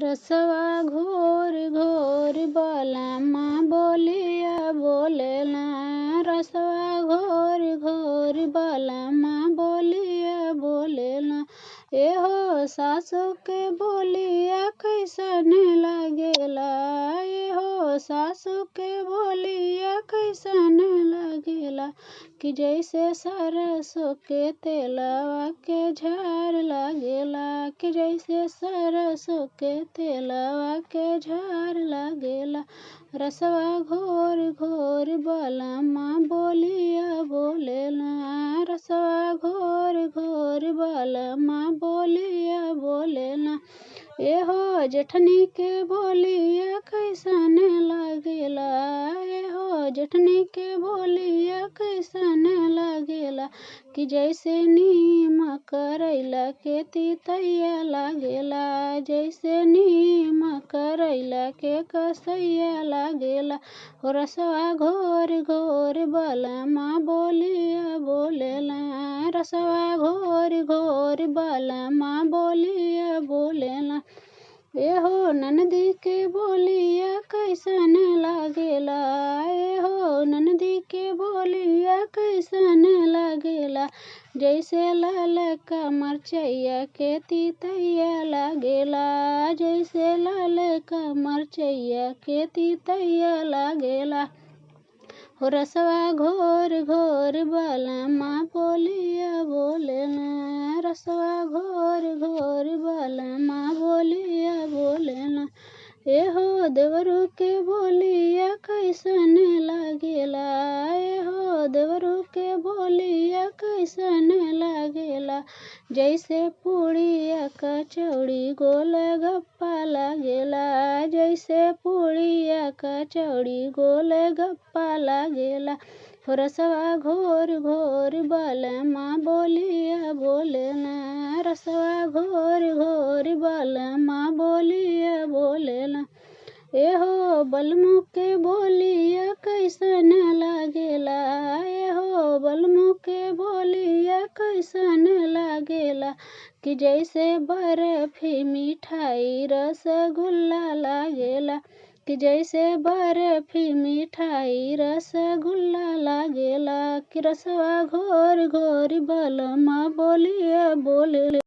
रसवा घोर घोर बलमा बोलिया बोलेला। रसवा घोर घोर बलमा बोलिया बोलेला। एहो सासू के बोलिया कैसन लागेला। एहो सासू के बोलिया कैसन लागेला। कि जैसे सरसों के तेलवा के झार लागेला। कि जैसे सरसों के तेलवा के झार लागेला। रसवा घोर घोर बलमा बोलिया बोलेला। रसवा घोर घोर बलमा बोलिया बोलेला। एहो जेठनी के बोलिया कैसन लागेला। एहो जेठनी के बोलिया कैसन लागेला। कि जैसे नीम करैला के तितैया लागेला। जैसे नीम करैला के कसैया लागेला। हो रसवा घोर घोर बलमा बोलिया बोलेला। रसवा घोर घोर बलमा बोलिया बोलेला। एहो ननदी के बोलिया कैसन लागेला। एहो ननदी के बोलिया कैसन लागेला। जैसे लाल का मरचैया के तितैया लागेला। जैसे लाल का मरचैया के तितैया लागेला। हो रसवा घोर घोर बलमा बोलिया बोलेला। रसवा घोर घोर बलमा बोलिया बोलेला। एहो देवरू के बोलिया कैसन लागेला। एहो देवरू के बोलिया कैसन लागेला। जैसे पूड़िया कचौड़ी गोल गप्पा लागेला। जैसे पूड़िया कचौड़ी गोल गप्पा लागेला। हो रसवा घोर घोर बलमा बोलिया बोलेला। रसवा घोर घोर बलमा बोलिया बोलेला। एहो बलमु के बोलिया कैसन लागेला। एहो बलमु के बोलिया कैसन लागेला। कि जैसे बर्फी मिठाई रसगुल्ला लागेला। कि जैसे बर्फी मिठाई रसगुल्ला लागेला। कि रसवा घोर घोर बलमा बोलिया बोलेला।